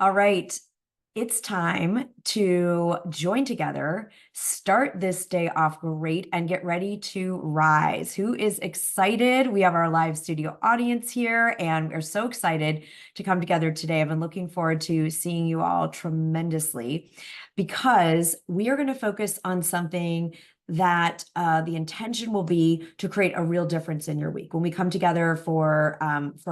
All right. It's time to join together, start this day off great, and get ready to rise. Who is excited? We have our live studio audience here, and we're so excited to come together today. I've been looking forward to seeing you all tremendously because we are going to focus on something that the intention will be to create a real difference in your week. When we come together for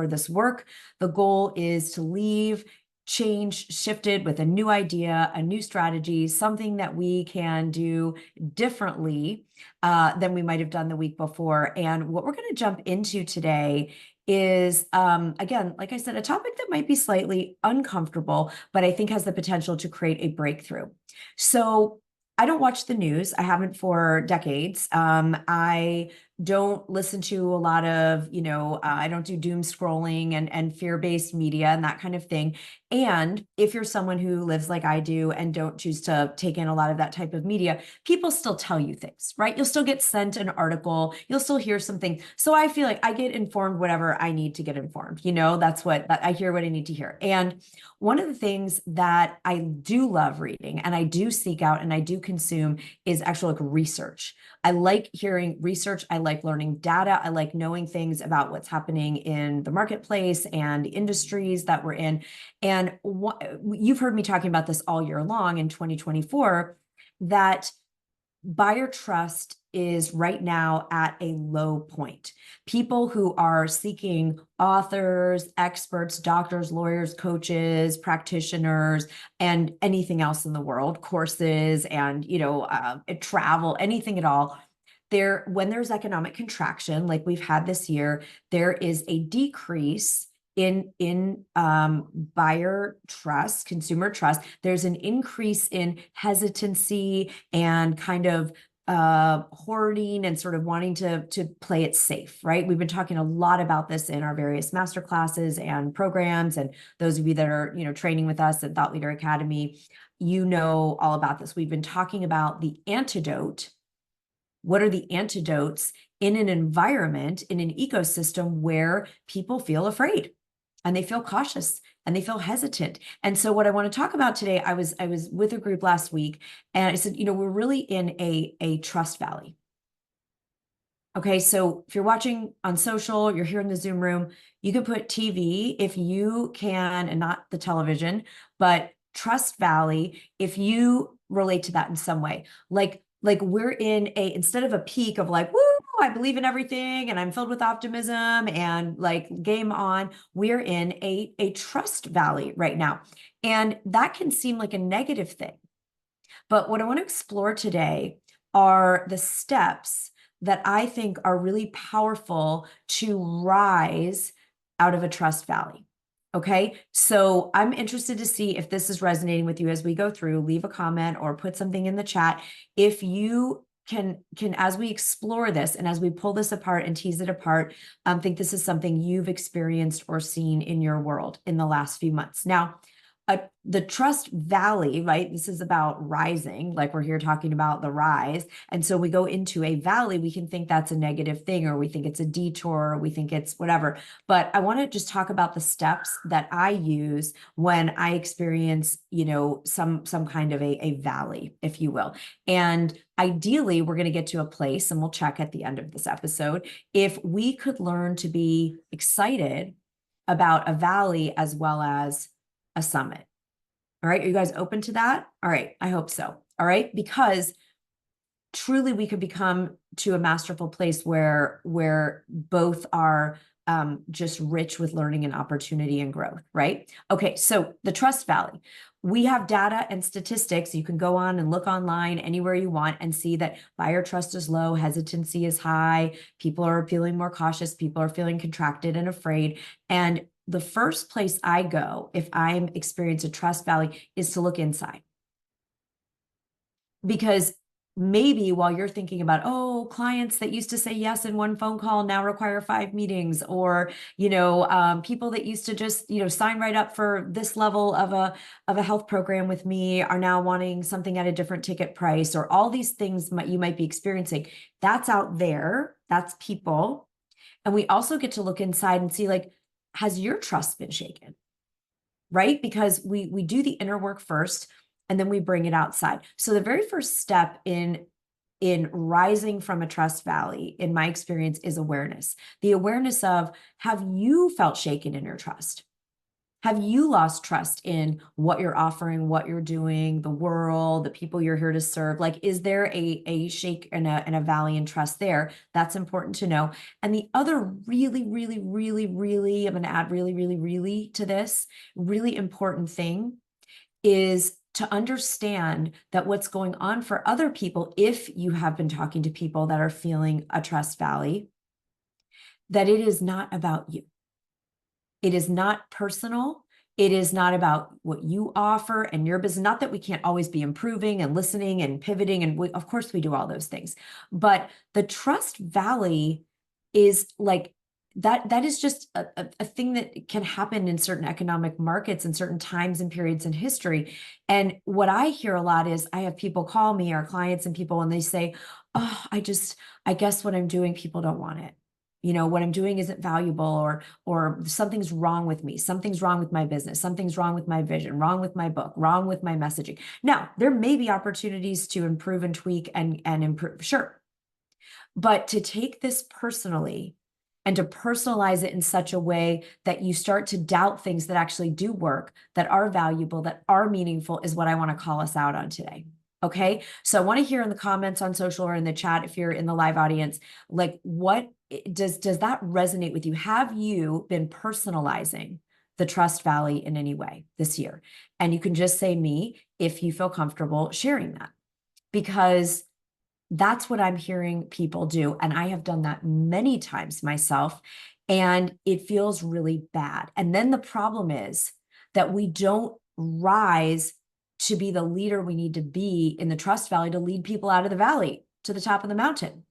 this work, the goal is to leave changed, shifted with a new idea, a new strategy, something that we can do differently than we might have done the week before. And what we're going to jump into today is, again, like I said, a topic that might be slightly uncomfortable, but I think has the potential to create a breakthrough. So I don't watch the news. I haven't for decades. I don't listen to a lot of, I don't do doom scrolling and fear-based media and that kind of thing. And if you're someone who lives like I do and don't choose to take in a lot of that type of media, people still tell you things, right? You'll still get sent an article, you'll still hear something. So I feel like I get informed whatever I need to get informed. That's what I hear what I need to hear. And one of the things that I do love reading and I do seek out and I do consume is actual like research. I like hearing research. I like learning data. I like knowing things about what's happening in the marketplace and the industries that we're in. And you've heard me talking about this all year long in 2024, that buyer trust is right now at a low point. People who are seeking authors, experts, doctors, lawyers, coaches, practitioners, and anything else in the world, courses and, travel, anything at all. When there's economic contraction, like we've had this year, there is a decrease in buyer trust, consumer trust. There's an increase in hesitancy and kind of hoarding and sort of wanting to play it safe, right? We've been talking a lot about this in our various master classes and programs, and those of you that are training with us at Thought Leader Academy, all about this. We've been talking about the antidote. What are the antidotes in an environment, in an ecosystem where people feel afraid and they feel cautious and they feel hesitant? And so what I want to talk about today, I was with a group last week and I said, we're really in a trust valley. Okay, so if you're watching on social, you're here in the Zoom room, you can put TV if you can, and not the television, but Trust Valley, if you relate to that in some way. Like we're in instead of a peak of like, woo, I believe in everything and I'm filled with optimism and like game on, we're in a trust valley right now. And that can seem like a negative thing. But what I want to explore today are the steps that I think are really powerful to rise out of a trust valley. Okay, so I'm interested to see if this is resonating with you as we go through. Leave a comment or put something in the chat. If you can as we explore this and as we pull this apart and tease it apart, think this is something you've experienced or seen in your world in the last few months. Now, the trust valley, right? This is about rising, like we're here talking about the rise. And so we go into a valley, we can think that's a negative thing, or we think it's a detour, or we think it's whatever. But I want to just talk about the steps that I use when I experience, some kind of a valley, if you will. And ideally, we're going to get to a place, and we'll check at the end of this episode, if we could learn to be excited about a valley as well as a summit. All right. Are you guys open to that? All right. I hope so. All right. Because truly we could become to a masterful place where both are just rich with learning and opportunity and growth, right? Okay. So the Trust Valley, we have data and statistics. You can go on and look online anywhere you want and see that buyer trust is low, hesitancy is high, people are feeling more cautious, people are feeling contracted and afraid. And the first place I go if I'm experiencing a trust valley is to look inside. Because maybe while you're thinking about, clients that used to say yes in one phone call now require 5 meetings, or, people that used to just, sign right up for this level of a health program with me are now wanting something at a different ticket price, or all these things you might be experiencing. That's out there. That's people. And we also get to look inside and see, like, has your trust been shaken? right? Because we do the inner work first, and then we bring it outside. So the very first step in rising from a trust valley, in my experience, is awareness. The awareness of, have you felt shaken in your trust? Have you lost trust in what you're offering, what you're doing, the world, the people you're here to serve? Like, is there a shake and a valley in trust there? That's important to know. And the other really, really, really, really, I'm going to add really, really, really to this, really important thing is to understand that what's going on for other people, if you have been talking to people that are feeling a trust valley, that it is not about you. It is not personal. It is not about what you offer and your business. Not that we can't always be improving and listening and pivoting. And of course we do all those things. But the trust valley is like, that is just a thing that can happen in certain economic markets and certain times and periods in history. And what I hear a lot is, I have people call me, our clients and people, and they say, oh, I guess what I'm doing, people don't want it. What I'm doing isn't valuable, or something's wrong with me. Something's wrong with my business. Something's wrong with my vision, wrong with my book, wrong with my messaging. Now, there may be opportunities to improve and tweak and improve. Sure. But to take this personally and to personalize it in such a way that you start to doubt things that actually do work, that are valuable, that are meaningful, is what I want to call us out on today. Okay. So I want to hear in the comments on social or in the chat, if you're in the live audience, like, what does that resonate with you? Have you been personalizing the trust valley in any way this year? And you can just say me if you feel comfortable sharing that, because that's what I'm hearing people do. And I have done that many times myself, and it feels really bad. And then the problem is that we don't rise to be the leader we need to be in the trust valley to lead people out of the valley to the top of the mountain,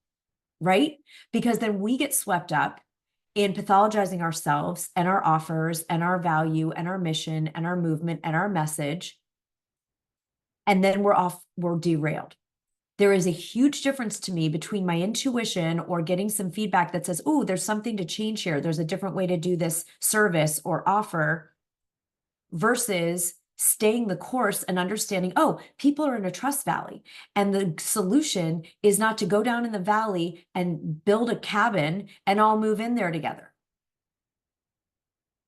right? Because then we get swept up in pathologizing ourselves and our offers and our value and our mission and our movement and our message. And then we're derailed. There is a huge difference to me between my intuition or getting some feedback that says, oh, there's something to change here, there's a different way to do this service or offer, versus staying the course and understanding, oh, people are in a trust valley. And the solution is not to go down in the valley and build a cabin and all move in there together.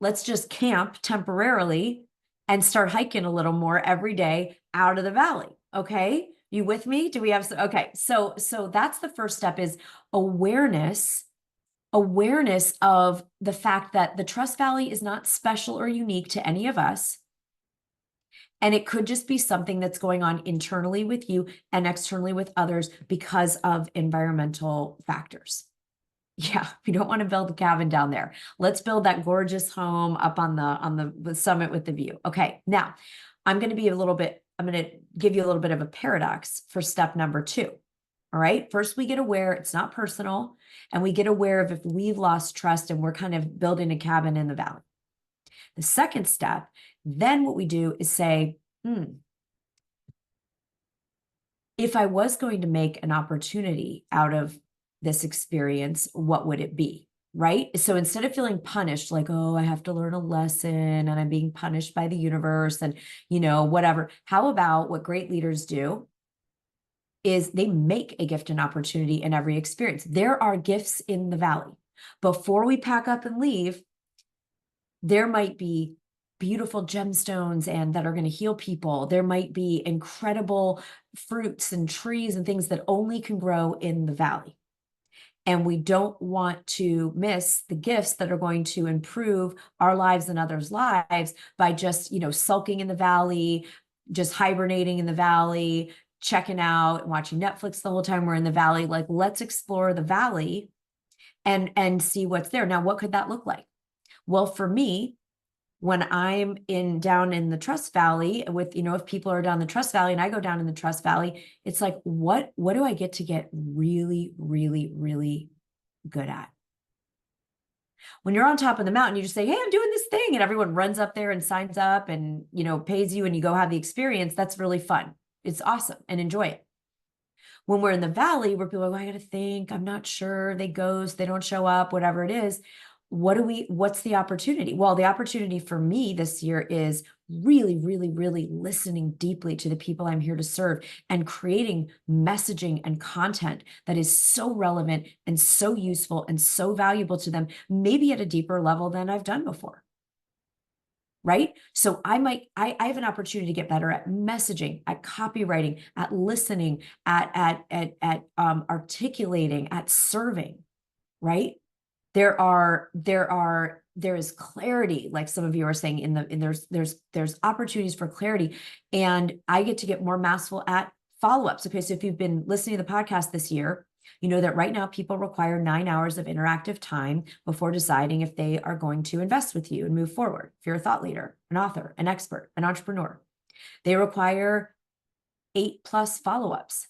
Let's just camp temporarily and start hiking a little more every day out of the valley. Okay. You with me? Do we have some? Okay. So that's the first step, is awareness of the fact that the trust valley is not special or unique to any of us. And it could just be something that's going on internally with you and externally with others because of environmental factors. Yeah, we don't want to build a cabin down there. Let's build that gorgeous home up on the summit with the view. Okay, now I'm going to give you a little bit of a paradox for step number 2. All right, first we get aware it's not personal, and we get aware of if we've lost trust and we're kind of building a cabin in the valley. The second step, then what we do is say, if I was going to make an opportunity out of this experience, what would it be? Right? So instead of feeling punished, like, oh, I have to learn a lesson and I'm being punished by the universe and, whatever. How about what great leaders do is they make a gift and opportunity in every experience. There are gifts in the valley. Before we pack up and leave, there might be beautiful gemstones and that are going to heal people. There might be incredible fruits and trees and things that only can grow in the valley. And we don't want to miss the gifts that are going to improve our lives and others' lives by just, sulking in the valley, just hibernating in the valley, checking out and watching Netflix the whole time we're in the valley. Like, let's explore the valley and see what's there. Now, what could that look like? Well, for me, when I'm down in the trust valley with, if people are down the trust valley and I go down in the trust valley, it's like, what do I get to get really, really, really good at? When you're on top of the mountain, you just say, hey, I'm doing this thing. And everyone runs up there and signs up and, pays you and you go have the experience. That's really fun. It's awesome and enjoy it. When we're in the valley where people are like, I got to think, I'm not sure, they ghost, they don't show up, whatever it is. what's the opportunity? Well, the opportunity for me this year is really, really, really listening deeply to the people I'm here to serve and creating messaging and content that is so relevant and so useful and so valuable to them, maybe at a deeper level than I've done before. Right? So I have an opportunity to get better at messaging, at copywriting, at listening, at articulating, at serving, right? There is clarity, like some of you are saying there's opportunities for clarity, and I get to get more masterful at follow-ups. Okay, so if you've been listening to the podcast this year, you know that right now people require 9 hours of interactive time before deciding if they are going to invest with you and move forward. If you're a thought leader, an author, an expert, an entrepreneur, they require 8+ follow-ups.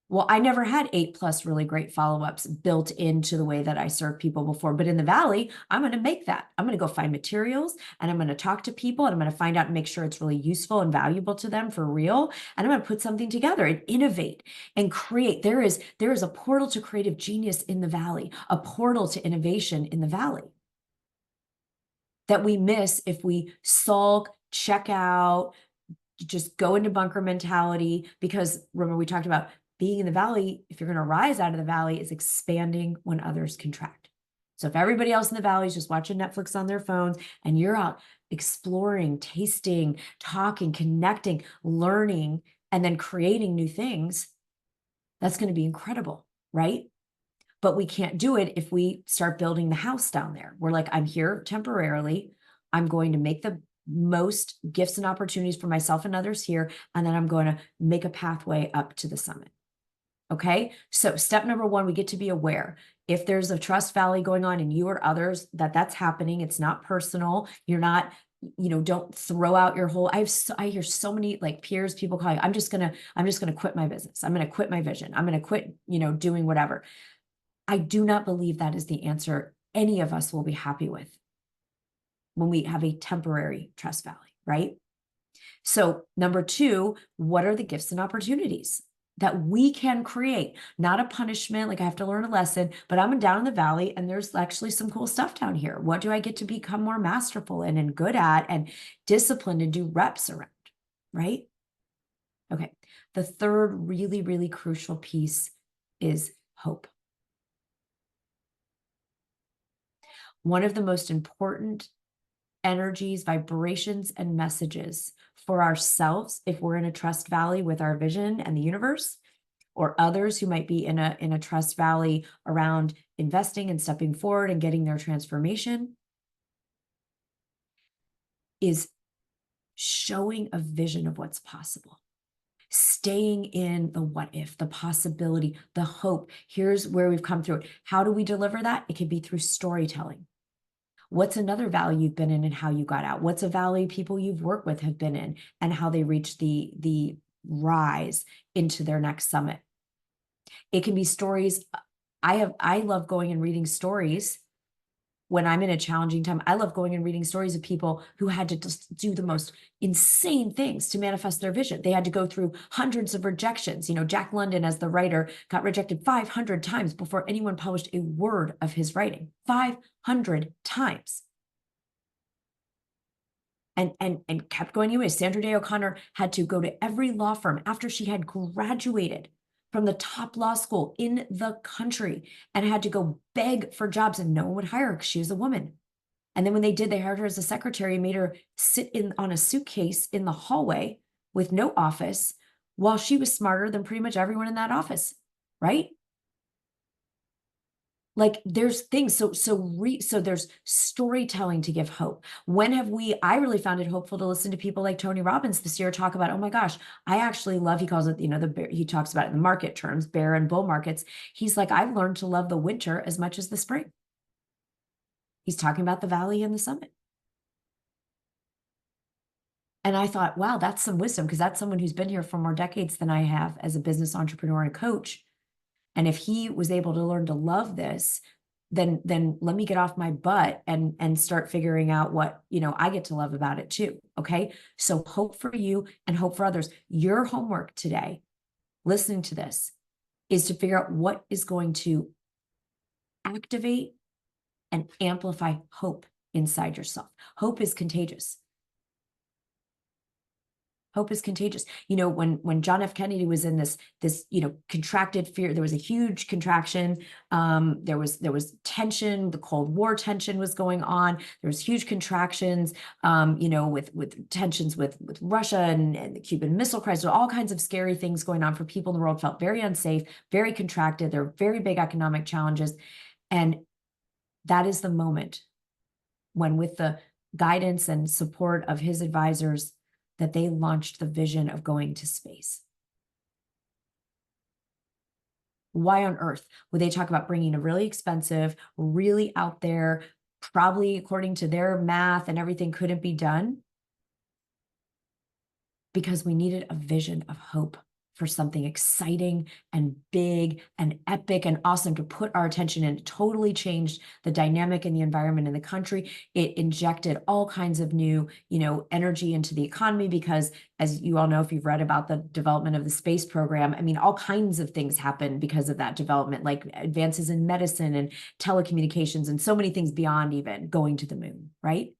Well, I never had 8+ really great follow-ups built into the way that I serve people before. But in the Valley, I'm going to make that. I'm going to go find materials and I'm going to talk to people and I'm going to find out and make sure it's really useful and valuable to them for real. And I'm going to put something together and innovate and create. There is a portal to creative genius in the Valley, a portal to innovation in the Valley that we miss if we sulk, check out, just go into bunker mentality. Because remember, we talked about being in the Valley, if you're going to rise out of the Valley, is expanding when others contract. So if everybody else in the Valley is just watching Netflix on their phones and you're out exploring, tasting, talking, connecting, learning, and then creating new things, that's going to be incredible, right? But we can't do it if we start building the house down there. We're like, I'm here temporarily. I'm going to make the most gifts and opportunities for myself and others here, and then I'm going to make a pathway up to the summit. Okay, so step number 1, we get to be aware. If there's a trust valley going on in you or others, that's happening, it's not personal. You're not, don't throw out your whole, I hear so many like peers, people calling, I'm just gonna quit my business. I'm gonna quit my vision. I'm gonna quit, doing whatever. I do not believe that is the answer any of us will be happy with when we have a temporary trust valley, right? So number 2, what are the gifts and opportunities that we can create? Not a punishment, like I have to learn a lesson, but I'm down in the Valley and there's actually some cool stuff down here. What do I get to become more masterful in and good at and disciplined and do reps around, right? Okay. The third really, really crucial piece is hope. One of the most important energies, vibrations, and messages for ourselves, if we're in a trust valley with our vision and the universe, or others who might be in a trust valley around investing and stepping forward and getting their transformation, is showing a vision of what's possible. Staying in the what if, the possibility, the hope. Here's where we've come through it. How do we deliver that? It can be through storytelling. What's another valley you've been in and how you got out? What's a valley people you've worked with have been in and how they reached the rise into their next summit? It can be stories. I love going and reading stories when I'm in a challenging time. I love going and reading stories of people who had to just do the most insane things to manifest their vision. They had to go through hundreds of rejections. Jack London, as the writer, got rejected 500 times before anyone published a word of his writing. 500 times. And kept going anyway. Sandra Day O'Connor had to go to every law firm after she had graduated from the top law school in the country and had to go beg for jobs, and no one would hire her because she was a woman. And then when they did, they hired her as a secretary and made her sit on a suitcase in the hallway with no office while she was smarter than pretty much everyone in that office, right? Like there's things, so there's storytelling to give hope. I really found it hopeful to listen to people like Tony Robbins this year talk about, oh my gosh, I actually love, he calls it, he talks about it in the market terms, bear and bull markets. He's like, I've learned to love the winter as much as the spring. He's talking about the Valley and the summit. And I thought, wow, that's some wisdom, because that's someone who's been here for more decades than I have as a business entrepreneur and coach. And if he was able to learn to love this, then let me get off my butt and start figuring out what, I get to love about it too. Okay. So hope for you and hope for others. Your homework today, listening to this, is to figure out what is going to activate and amplify hope inside yourself. Hope is contagious. Hope is contagious. You know, when John F. Kennedy was in this, contracted fear, there was a huge contraction. There was tension. The Cold War tension was going on. There was huge contractions, with tensions with Russia and the Cuban Missile Crisis, all kinds of scary things going on for people in the world, felt very unsafe, very contracted. There were very big economic challenges. And that is the moment when, with the guidance and support of his advisors, that they launched the vision of going to space. Why on earth would they talk about bringing a really expensive, really out there, probably according to their math and everything couldn't be done? Because we needed a vision of hope for something exciting and big and epic and awesome to put our attention in. It totally changed the dynamic in the environment in the country. It injected all kinds of new, energy into the economy, because as you all know, if you've read about the development of the space program, I mean, all kinds of things happened because of that development, like advances in medicine and telecommunications and so many things beyond even going to the moon, right?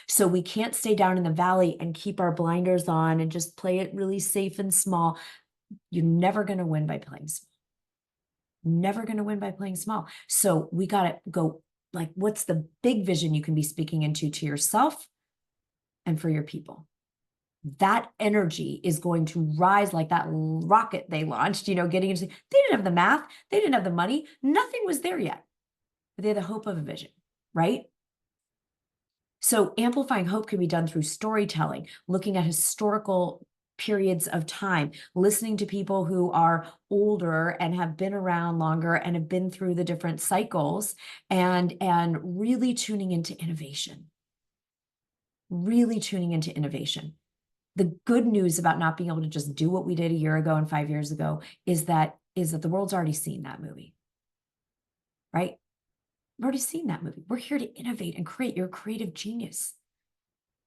So we can't stay down in the valley and keep our blinders on and just play it really safe and small. You're never going to win by playing small. Never going to win by playing small. So we got to go, like, what's the big vision you can be speaking into to yourself and for your people? That energy is going to rise like that rocket they launched, getting into, they didn't have the math, they didn't have the money, nothing was there yet, but they had the hope of a vision, right? So amplifying hope can be done through storytelling, looking at historical periods of time, listening to people who are older and have been around longer and have been through the different cycles, and really tuning into innovation. Really tuning into innovation. The good news about not being able to just do what we did a year ago and 5 years ago is that the world's already seen that movie, right? We've already seen that movie. We're here to innovate and create. You're a creative genius.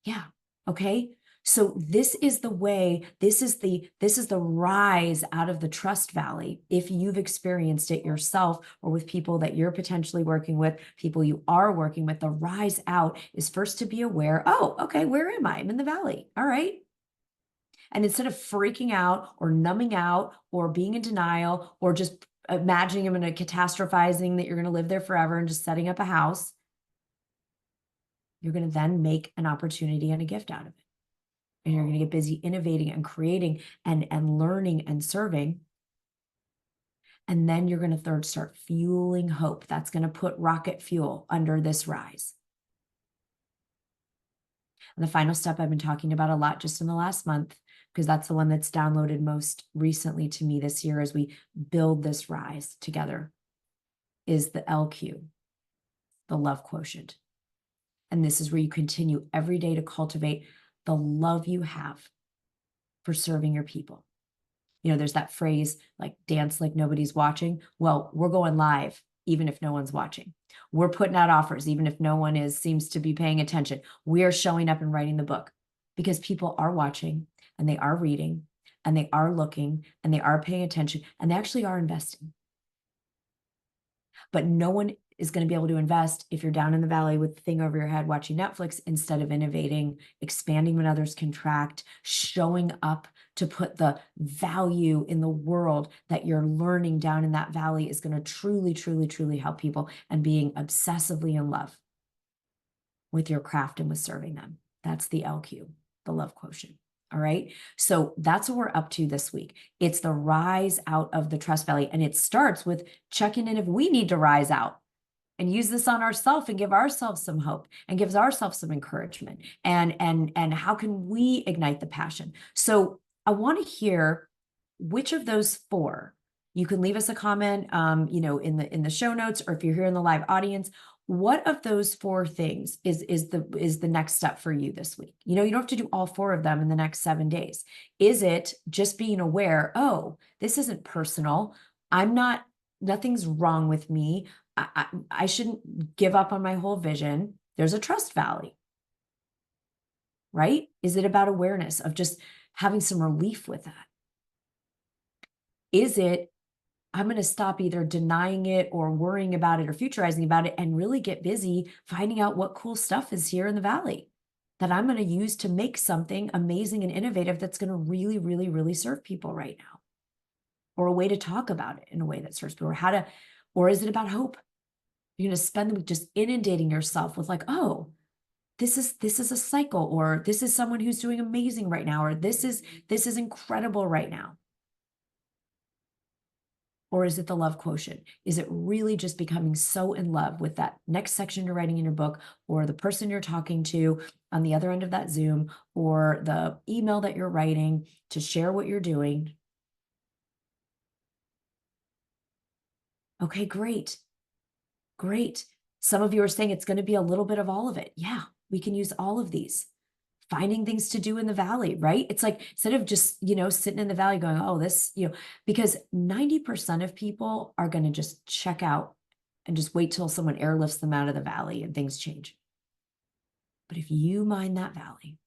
Yeah. Okay. So this is the way, this is the rise out of the trust valley. If you've experienced it yourself or with people that you're potentially working with, people you are working with, the rise out is first to be aware, oh, okay, where am I? I'm in the valley. All right. And instead of freaking out or numbing out or being in denial or just imagining I'm going to catastrophizing that you're going to live there forever and just setting up a house, you're going to then make an opportunity and a gift out of it. And you're going to get busy innovating and creating and learning and serving. And then you're going to start fueling hope. That's going to put rocket fuel under this rise. And the final step I've been talking about a lot just in the last month, because that's the one that's downloaded most recently to me this year as we build this rise together, is the LQ, the love quotient. And this is where you continue every day to cultivate the love you have for serving your people. There's that phrase, like, dance like nobody's watching. Well, we're going live, even if no one's watching. We're putting out offers, even if no one seems to be paying attention. We are showing up and writing the book because people are watching and they are reading and they are looking and they are paying attention and they actually are investing. But no one is going to be able to invest if you're down in the valley with the thing over your head watching Netflix instead of innovating, expanding when others contract, showing up to put the value in the world that you're learning down in that valley is going to truly, truly, truly help people, and being obsessively in love with your craft and with serving them. That's the LQ, the love quotient. All right. So that's what we're up to this week. It's the rise out of the trust valley. And it starts with checking in if we need to rise out and use this on ourselves and give ourselves some hope and gives ourselves some encouragement. And how can we ignite the passion? So I want to hear which of those four. You can leave us a comment, in the show notes, or if you're here in the live audience, what of those four things is the next step for you this week? You don't have to do all four of them in the next 7 days. Is it just being aware, oh, this isn't personal. Nothing's wrong with me. I shouldn't give up on my whole vision. There's a trust valley, right? Is it about awareness of just having some relief with that? Is it I'm going to stop either denying it or worrying about it or futurizing about it and really get busy finding out what cool stuff is here in the valley that I'm going to use to make something amazing and innovative that's going to really, really, really serve people right now. Or a way to talk about it in a way that serves people, or is it about hope? You're going to spend the week just inundating yourself with like, oh, this is a cycle, or this is someone who's doing amazing right now, or this is incredible right now. Or is it the love quotient? Is it really just becoming so in love with that next section you're writing in your book, or the person you're talking to on the other end of that Zoom, or the email that you're writing to share what you're doing? Okay, great. Great. Some of you are saying it's going to be a little bit of all of it. Yeah, we can use all of these. Finding things to do in the valley, right? It's like, instead of just, sitting in the valley going, oh, this, because 90% of people are going to just check out and just wait till someone airlifts them out of the valley and things change. But if you mind that valley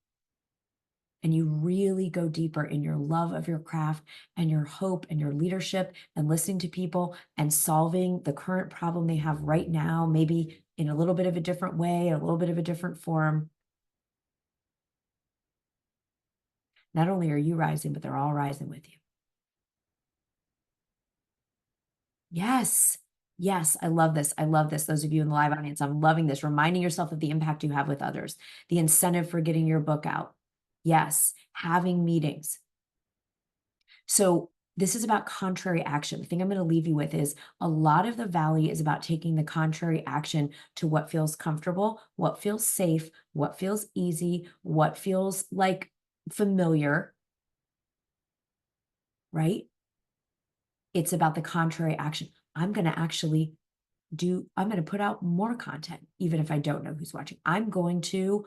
and you really go deeper in your love of your craft and your hope and your leadership and listening to people and solving the current problem they have right now, maybe in a little bit of a different way, a little bit of a different form, not only are you rising, but they're all rising with you. Yes. Yes. I love this. I love this. Those of you in the live audience, I'm loving this. Reminding yourself of the impact you have with others, the incentive for getting your book out. Yes. Having meetings. So this is about contrary action. The thing I'm going to leave you with is a lot of the valley is about taking the contrary action to what feels comfortable, what feels safe, what feels easy, what feels like familiar, right? It's about the contrary action. I'm going to put out more content, even if I don't know who's watching. I'm going to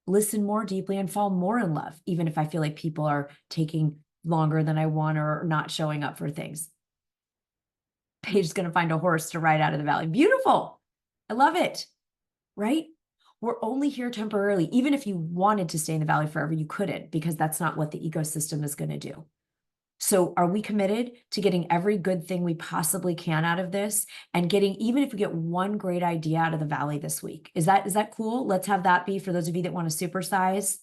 listen more deeply and fall more in love, even if I feel like people are taking longer than I want or not showing up for things. Paige's going to find a horse to ride out of the valley. Beautiful. I love it. Right? We're only here temporarily. Even if you wanted to stay in the valley forever, you couldn't, because that's not what the ecosystem is going to do. So are we committed to getting every good thing we possibly can out of this, and getting, even if we get one great idea out of the valley this week? Is that cool? Let's have that be, for those of you that want to supersize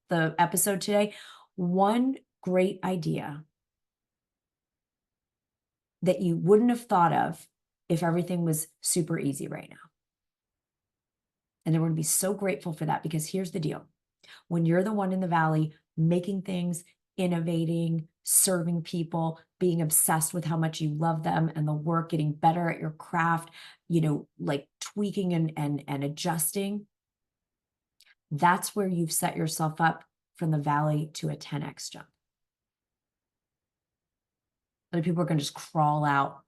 the episode today, one great idea that you wouldn't have thought of if everything was super easy right now. And then we're going to be so grateful for that, because here's the deal. When you're the one in the valley making things, innovating, serving people, being obsessed with how much you love them and the work, getting better at your craft, like tweaking and adjusting, that's where you've set yourself up from the valley to a 10x jump. Other people are going to just crawl out,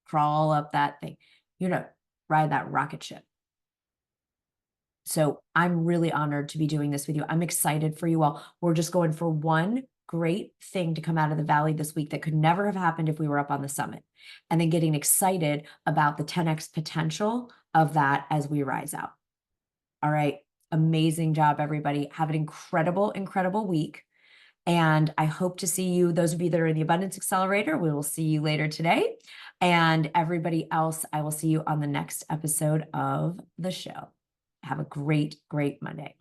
crawl up that thing. You're going to ride that rocket ship. So I'm really honored to be doing this with you. I'm excited for you all. We're just going for one great thing to come out of the valley this week that could never have happened if we were up on the summit, and then getting excited about the 10x potential of that as we rise out. All right. Amazing job, everybody. Have an incredible, incredible week. And I hope to see you, those of you that are in the Abundance Accelerator, we will see you later today. And everybody else, I will see you on the next episode of the show. Have a great, great Monday.